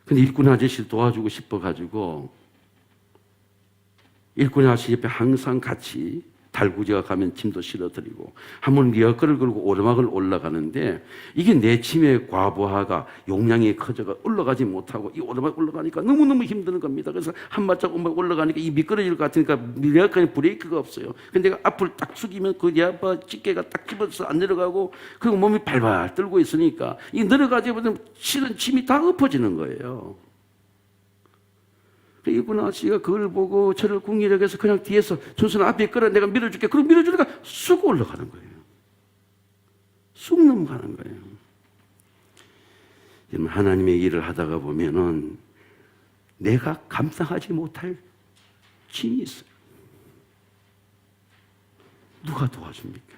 근데 일꾼 아저씨 도와주고 싶어가지고 일꾼 아저씨 옆에 항상 같이 달구지가 가면 짐도 실어드리고 한번 리아카를 끌고 오르막을 올라가는데 이게 내 짐의 과부하가 용량이 커져가 올라가지 못하고 이 오르막 올라가니까 너무너무 힘드는 겁니다. 그래서 한 발짝 올라가니까 이 미끄러질 것 같으니까 리아카에 브레이크가 없어요. 근데 내가 앞을 딱 숙이면 그 리아카 집게가 딱 집어서 안 내려가고 그리고 몸이 발발 떨고 있으니까 이 내려가지 보면 실은 짐이 다 엎어지는 거예요. 이분 아저씨가 그걸 보고 저를 궁리력해서 그냥 뒤에서 준수는 앞에 끌어 내가 밀어줄게. 그럼 밀어주니까 쑥 올라가는 거예요. 쑥 넘어가는 거예요. 여러분, 하나님의 일을 하다가 보면은 내가 감당하지 못할 짐이 있어요. 누가 도와줍니까?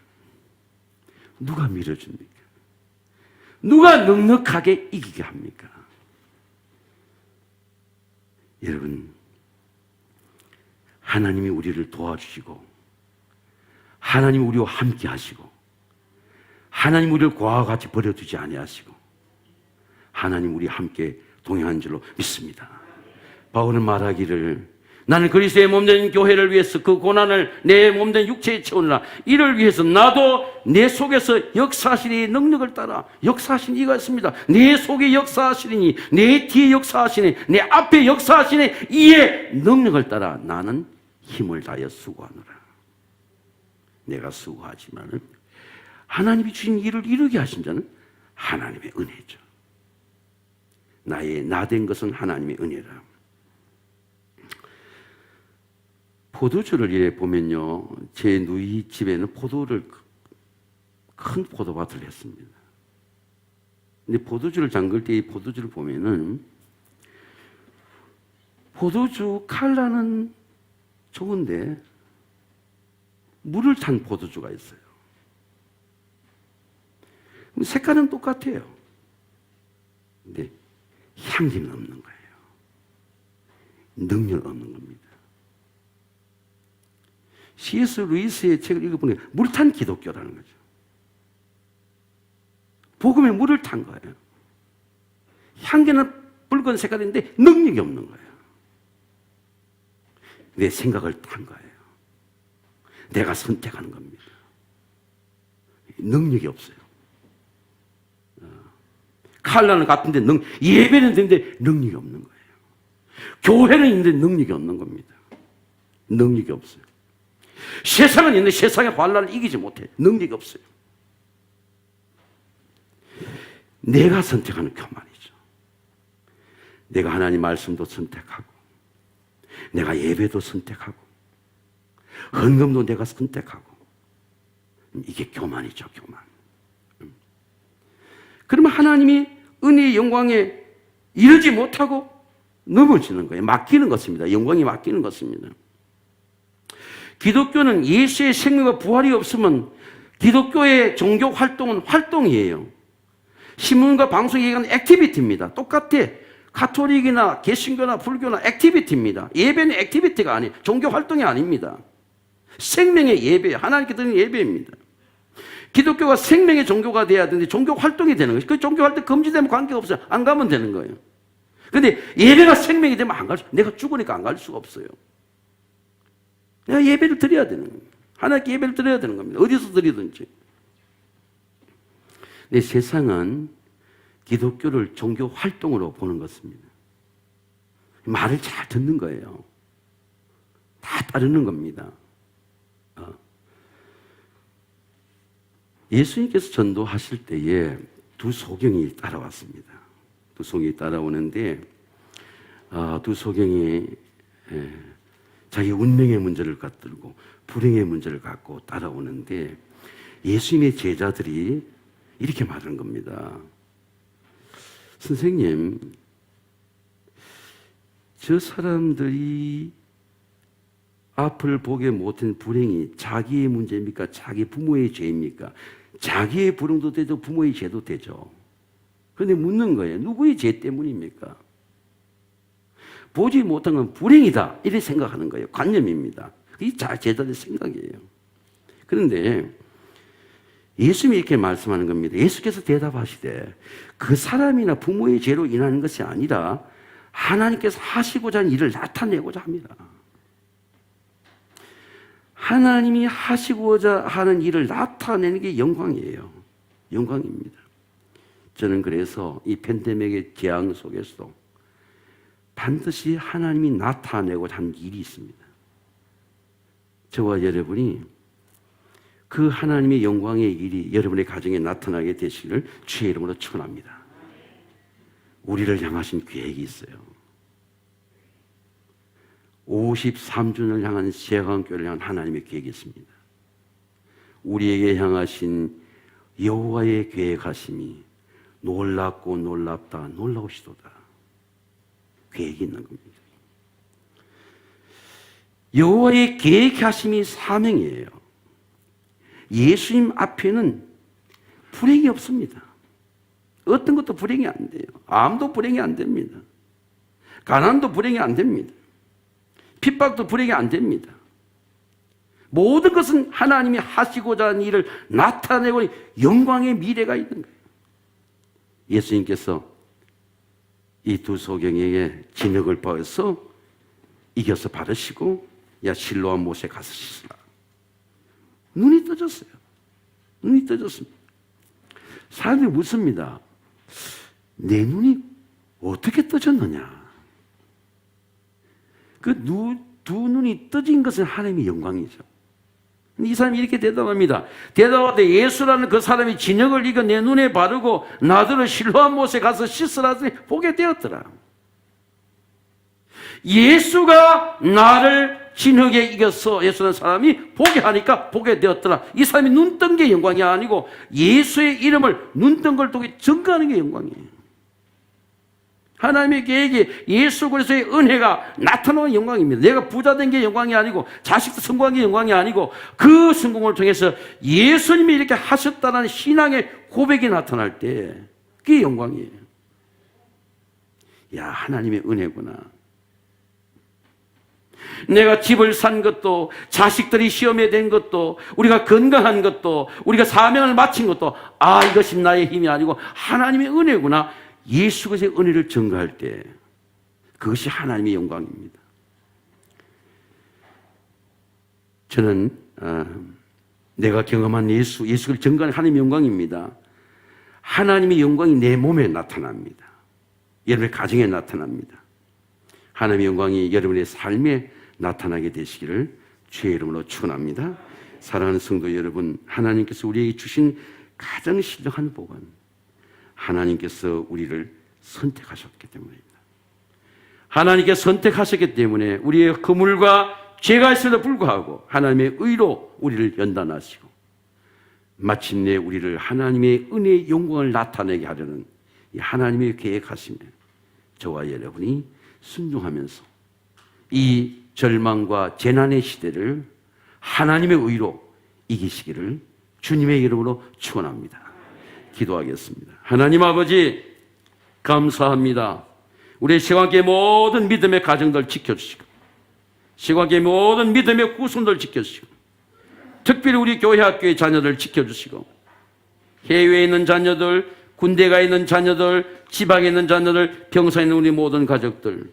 누가 밀어줍니까? 누가 넉넉하게 이기게 합니까? 여러분, 하나님이 우리를 도와주시고 하나님이 우리와 함께 하시고 하나님 우리를 고아와 같이 버려두지 아니하시고 하나님 우리 함께 동행한 줄로 믿습니다. 바울은 말하기를 나는 그리스도의 몸된 교회를 위해서 그 고난을 내 몸된 육체에 채우느라 이를 위해서 나도 내 속에서 역사하시니 능력을 따라 역사하신 이가 있습니다. 내 속에 역사하시니 내 뒤에 역사하시니 내 앞에 역사하시니 이의 능력을 따라 나는 힘을 다하여 수고하노라. 내가 수고하지만은 하나님이 주신 일을 이루게 하신 자는 하나님의 은혜죠. 나 된 것은 하나님의 은혜라. 포도주를 이래 보면요, 제 누이 집에는 큰 포도밭을 했습니다. 근데 포도주를 잠글 때 이 포도주를 보면은 포도주 칼라는 좋은데 물을 탄 포도주가 있어요. 색깔은 똑같아요. 근데 향기는 없는 거예요. 능력 없는 겁니다. C.S. 루이스의 책을 읽어보니 물탄 기독교라는 거죠. 복음에 물을 탄 거예요. 향기는 붉은 색깔인데 능력이 없는 거예요. 내 생각을 탄 거예요. 내가 선택하는 겁니다. 능력이 없어요. 칼라는 같은데 예배는 되는데 능력이 없는 거예요. 교회는 있는데 능력이 없는 겁니다. 능력이 없어요. 세상은 있는데 세상의 환란을 이기지 못해. 능력이 없어요. 내가 선택하는 교만이죠. 내가 하나님 말씀도 선택하고 내가 예배도 선택하고 헌금도 내가 선택하고 이게 교만이죠. 교만. 그러면 하나님이 은혜의 영광에 이르지 못하고 넘어지는 거예요. 맡기는 것입니다. 영광이 맡기는 것입니다. 기독교는 예수의 생명과 부활이 없으면 기독교의 종교 활동은 활동이에요. 신문과 방송에 얘기하는 액티비티입니다. 똑같아. 가톨릭이나 개신교나 불교나 액티비티입니다. 예배는 액티비티가 아니에요. 종교 활동이 아닙니다. 생명의 예배, 하나님께 드리는 예배입니다. 기독교가 생명의 종교가 돼야 되는데 종교 활동이 되는 거예요. 그 종교 활동 금지되면 관계가 없어요. 안 가면 되는 거예요. 근데 예배가 생명이 되면 안 갈 수, 내가 죽으니까 안 갈 수가 없어요. 내가 예배를 드려야 되는 겁니다. 하나님께 예배를 드려야 되는 겁니다. 어디서 드리든지. 근데 세상은 기독교를 종교 활동으로 보는 것입니다. 말을 잘 듣는 거예요. 다 따르는 겁니다. 예수님께서 전도하실 때에 두 소경이 따라왔습니다. 두 소경이 따라오는데 두 소경이 자기 운명의 문제를 갖들고 불행의 문제를 갖고 따라오는데 예수님의 제자들이 이렇게 말하는 겁니다. 선생님, 저 사람들이 앞을 보게 못한 불행이 자기의 문제입니까? 자기 부모의 죄입니까? 자기의 불행도 되죠. 부모의 죄도 되죠. 그런데 묻는 거예요. 누구의 죄 때문입니까? 보지 못한 건 불행이다. 이렇게 생각하는 거예요. 관념입니다. 그게 제자들의 생각이에요. 그런데 예수님이 이렇게 말씀하는 겁니다. 예수께서 대답하시되 그 사람이나 부모의 죄로 인하는 것이 아니라 하나님께서 하시고자 하는 일을 나타내고자 합니다. 하나님이 하시고자 하는 일을 나타내는 게 영광이에요. 영광입니다. 저는 그래서 이 팬데믹의 재앙 속에서도 반드시 하나님이 나타내고자 하는 일이 있습니다. 저와 여러분이 그 하나님의 영광의 일이 여러분의 가정에 나타나게 되시기를 주의 이름으로 축원합니다. 우리를 향하신 계획이 있어요. 53주년을 향한 세강교회를 향한 하나님의 계획이 있습니다. 우리에게 향하신 여호와의 계획하심이 놀랍고 놀랍다 놀라우시도다. 계획이 있는 겁니다. 여호와의 계획하심이 사명이에요. 예수님 앞에는 불행이 없습니다. 어떤 것도 불행이 안 돼요. 암도 불행이 안 됩니다. 가난도 불행이 안 됩니다. 핍박도 불행이 안 됩니다. 모든 것은 하나님이 하시고자 하는 일을 나타내고 영광의 미래가 있는 거예요. 예수님께서 이 두 소경에게 진흙을 버려서 이겨서 바르시고 야 실로암 못에 가서 씻으라. 눈이 떠졌어요. 눈이 떠졌습니다. 사람들이 묻습니다. 내 눈이 어떻게 떠졌느냐? 그 두 눈이 떠진 것은 하나님의 영광이죠. 이 사람이 이렇게 대답합니다. 대답하되 예수라는 그 사람이 진흙을 이겨 내 눈에 바르고 나더러 실로암 못에 가서 씻으라 하더니 보게 되었더라. 예수가 나를 진흙에 이겨서 예수라는 사람이 보게 하니까 보게 되었더라. 이 사람이 눈 뜬 게 영광이 아니고 예수의 이름을 눈 뜬 걸 통해 증거하는 게 영광이에요. 하나님의 계획이 예수 그리스도의 은혜가 나타나는 영광입니다. 내가 부자 된 게 영광이 아니고 자식도 성공한 게 영광이 아니고 그 성공을 통해서 예수님이 이렇게 하셨다는 신앙의 고백이 나타날 때 그게 영광이에요. 야, 하나님의 은혜구나. 내가 집을 산 것도 자식들이 시험에 된 것도 우리가 건강한 것도 우리가 사명을 마친 것도 이것이 나의 힘이 아니고 하나님의 은혜구나. 예수 그리스도의 은혜를 증거할 때 그것이 하나님의 영광입니다. 저는 내가 경험한 예수를 증거하는 하나님의 영광입니다. 하나님의 영광이 내 몸에 나타납니다. 여러분의 가정에 나타납니다. 하나님의 영광이 여러분의 삶에 나타나게 되시기를 주의 이름으로 축원합니다. 사랑하는 성도 여러분, 하나님께서 우리에게 주신 가장 신령한 복은 하나님께서 우리를 선택하셨기 때문입니다. 하나님께 선택하셨기 때문에 우리의 그물과 죄가 있음에도 불구하고 하나님의 의로 우리를 연단하시고 마침내 우리를 하나님의 은혜의 영광을 나타내게 하려는 이 하나님의 계획하심에 저와 여러분이 순종하면서 이 절망과 재난의 시대를 하나님의 의로 이기시기를 주님의 이름으로 축원합니다. 기도하겠습니다. 하나님 아버지 감사합니다. 우리 시간계 모든 믿음의 가정들 지켜주시고 시간계 모든 믿음의 후손들 지켜주시고 특별히 우리 교회 학교의 자녀들 지켜주시고 해외에 있는 자녀들, 군대가 있는 자녀들, 지방에 있는 자녀들, 병사에 있는 우리 모든 가족들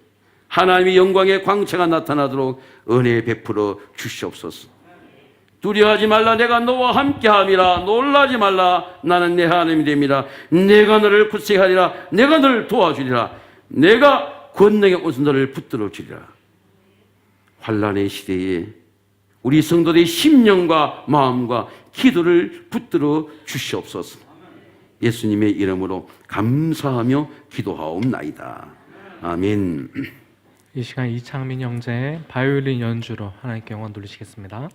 하나님의 영광의 광채가 나타나도록 은혜 베풀어 주시옵소서. 두려워하지 말라. 내가 너와 함께함이라. 놀라지 말라. 나는 내 하나님이 됨이라. 내가 너를 구세하리라. 내가 너를 도와주리라. 내가 권능의 오순도를 붙들어 주리라. 환난의 시대에 우리 성도들의 심령과 마음과 기도를 붙들어 주시옵소서. 예수님의 이름으로 감사하며 기도하옵나이다. 아멘. 이 시간 이창민 형제의 바이올린 연주로 하나님께 영광 돌리시겠습니다.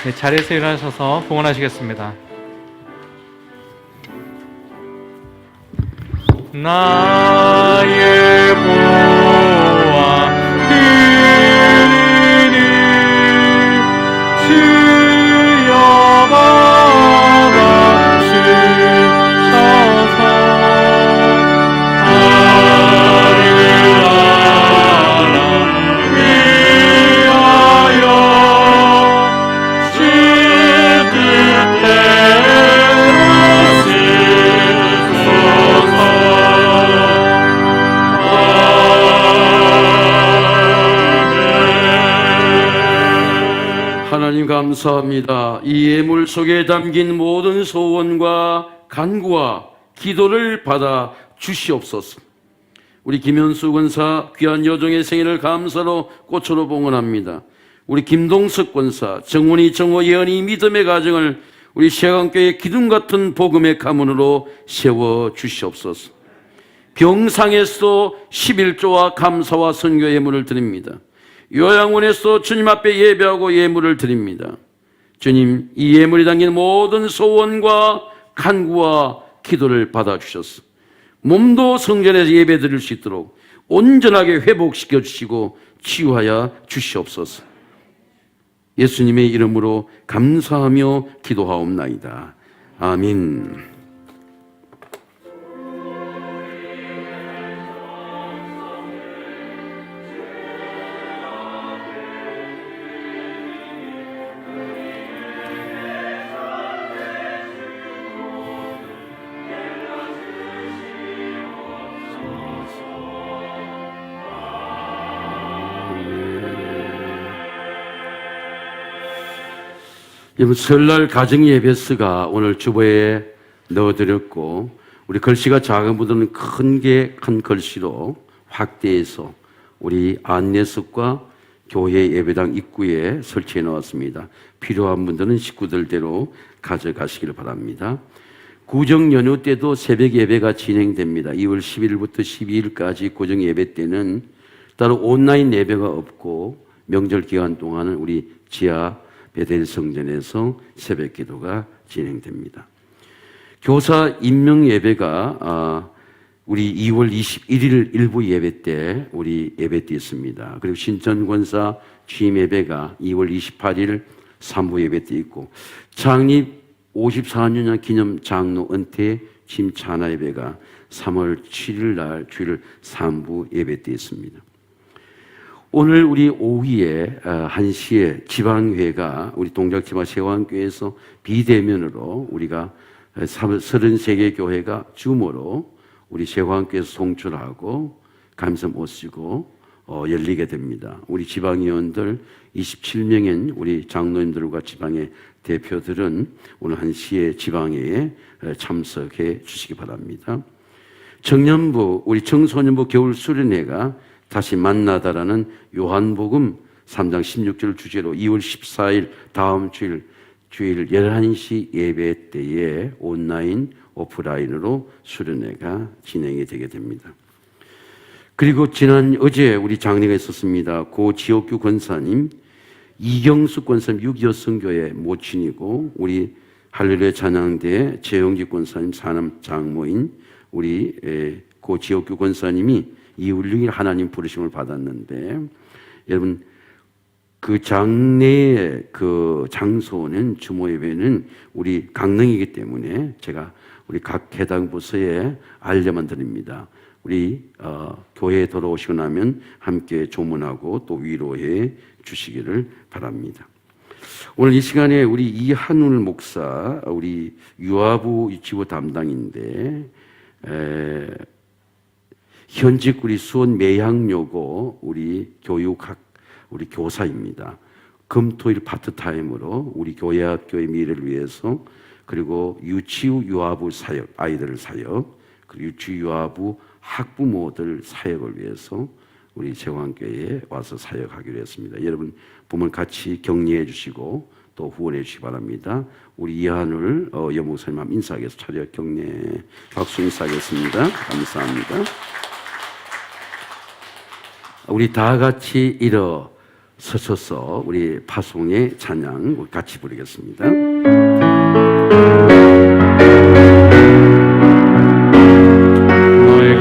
네, 자리에서 일어나셔서 봉헌하시겠습니다. 나의 보아 그리니 주여 받아주셔서 나를 위하여 주 하나님 감사합니다. 이 예물 속에 담긴 모든 소원과 간구와 기도를 받아 주시옵소서. 우리 김현수 권사 귀한 여종의 생일을 감사로 꽃으로 봉헌합니다. 우리 김동석 권사, 정훈이, 정호, 예언이 믿음의 가정을 우리 세강교회 기둥 같은 복음의 가문으로 세워 주시옵소서. 병상에서 11조와 감사와 선교 예물을 드립니다. 요양원에서 주님 앞에 예배하고 예물을 드립니다. 주님, 이 예물이 담긴 모든 소원과 간구와 기도를 받아주셔서 몸도 성전에서 예배 드릴 수 있도록 온전하게 회복시켜 주시고 치유하여 주시옵소서. 예수님의 이름으로 감사하며 기도하옵나이다. 아멘. 여러분, 설날 가정 예배스가 오늘 주보에 넣어드렸고, 우리 글씨가 작은 분들은 큰 글씨로 확대해서 우리 안내석과 교회 예배당 입구에 설치해 놓았습니다. 필요한 분들은 식구들대로 가져가시길 바랍니다. 구정 연휴 때도 새벽 예배가 진행됩니다. 2월 11일부터 12일까지 구정 예배 때는 따로 온라인 예배가 없고, 명절 기간 동안은 우리 지하 베델 성전에서 새벽 기도가 진행됩니다. 교사 임명 예배가 우리 2월 21일 일부 예배 때 우리 예배 때 있습니다. 그리고 신천 권사 취임 예배가 2월 28일 3부 예배 때 있고, 창립 54주년 기념 장로 은퇴 취임 찬화 예배가 3월 7일 날 주일 3부 예배 때 있습니다. 오늘 우리 오후에 1시에 지방회가 우리 동작지방 세왕교회에서 비대면으로 우리가 33개 교회가 줌으로 우리 세왕교회에서 송출하고 감사 모시고 열리게 됩니다. 우리 지방위원들 27명인 우리 장로님들과 지방의 대표들은 오늘 1시에 지방회에 참석해 주시기 바랍니다. 청년부, 우리 청소년부 겨울 수련회가 다시 만나다라는 요한복음 3장 16절 주제로 2월 14일 다음 주일 11시 예배 때에 온라인 오프라인으로 수련회가 진행이 되게 됩니다. 그리고 어제 우리 장례가 있었습니다. 고 지옥규 권사님, 이경숙 권사님 6.25 선교의 모친이고, 우리 할렐루야 찬양대 재영지 권사님 사남 장모인 우리 고 지옥규 권사님이 2월 6일 하나님 부르심을 받았는데, 여러분 그 장례의 그 장소는 주모 예배는 우리 강릉이기 때문에 제가 우리 각 해당 부서에 알려만 드립니다. 우리 교회에 돌아오시고 나면 함께 조문하고 또 위로해 주시기를 바랍니다. 오늘 이 시간에 우리 이한울 목사, 우리 유아부 지부 담당인데 현직 우리 수원 매향여고 우리 교육학 우리 교사입니다. 금토일 파트타임으로 우리 교회학교의 미래를 위해서, 그리고 유치부 유아부 사역, 아이들 사역, 그리고 유치 유아부 학부모들 사역을 위해서 우리 세왕교회에 와서 사역하기로 했습니다. 여러분 부모님 같이 격려해 주시고 또 후원해 주시기 바랍니다. 우리 이한울 여목사님 인사하겠습니다. 차려 격려 박수 인사하겠습니다. 감사합니다. 우리 다 같이 서셔서 우리 파송의 찬양 같이 부르겠습니다. 너의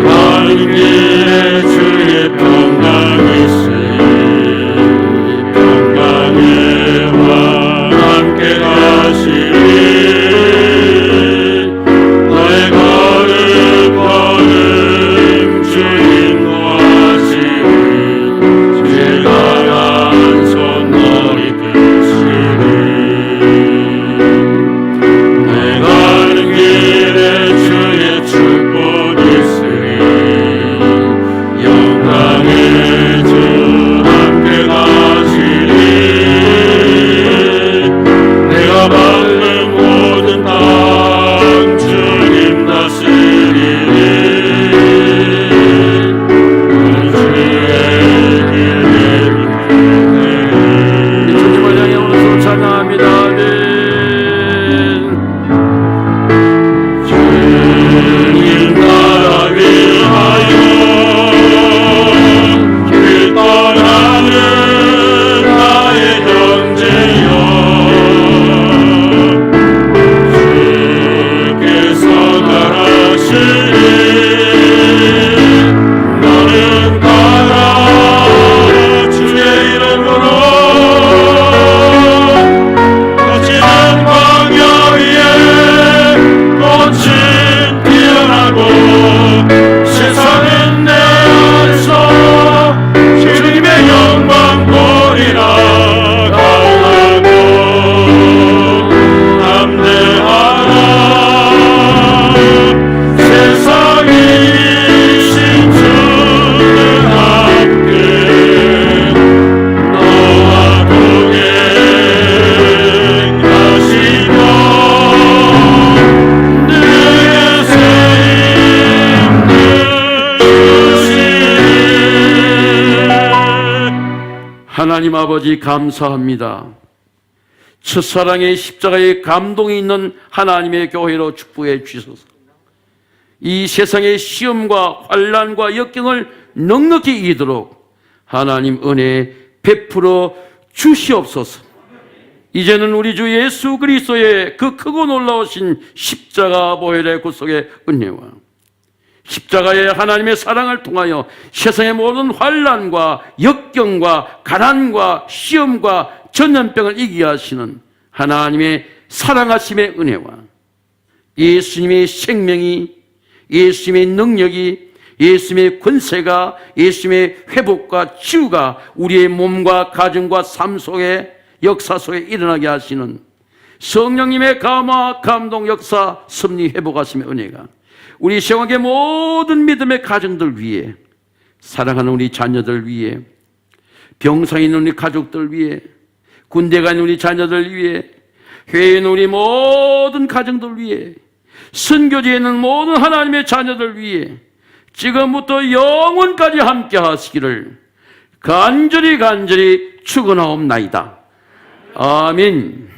가는 길에 주의 평강이 있으니 평강의 왕 함께 가시리. 너의 걸음 걸음 주님 도하시니 주의 강한 손 너희 드시리. 내 가는 길에 주의 축복 있으니 영광의 주 함께 가시리. 내가 밟는 모든 땅 주님 다스리리. 주의 길 내리리. 주님을 향해 오늘도 찬양합니다. 아멘. 주님 나라 위하여 길 떠나는 나의 형제여, 주께서 말하시니 너는 가라. 주의 이름으로 거치는 광야 위에 꽃은 피어나고 세상은 내 안에서 주님의 영광 보리라. 강하고 담대하라. 세상이 이신 주는 함께 너와 동행하시며 내게 하나님 아버지 감사합니다. 첫사랑의 십자가의 감동이 있는 하나님의 교회로 축복해 주셔서 이 세상의 시험과 환난과 역경을 넉넉히 이기도록 하나님 은혜 베풀어 주시옵소서. 이제는 우리 주 예수 그리스도의 그 크고 놀라우신 십자가 보혈의 구속의 은혜와 십자가의 하나님의 사랑을 통하여 세상의 모든 환난과 역경과 가난과 시험과 전염병을 이기게 하시는 하나님의 사랑하심의 은혜와 예수님의 생명이, 예수님의 능력이, 예수님의 권세가, 예수님의 회복과 치유가 우리의 몸과 가정과 삶 속에 역사 속에 일어나게 하시는 성령님의 감화, 감동, 역사, 섭리, 회복하심의 은혜가 우리 세상의 모든 믿음의 가정들 위해, 사랑하는 우리 자녀들 위해, 병상에 있는 우리 가족들 위해, 군대 가 있는 우리 자녀들 위해, 회에 있는 우리 모든 가정들 위해, 선교지에 있는 모든 하나님의 자녀들 위해 지금부터 영원까지 함께 하시기를 간절히 축원하옵나이다. 아멘.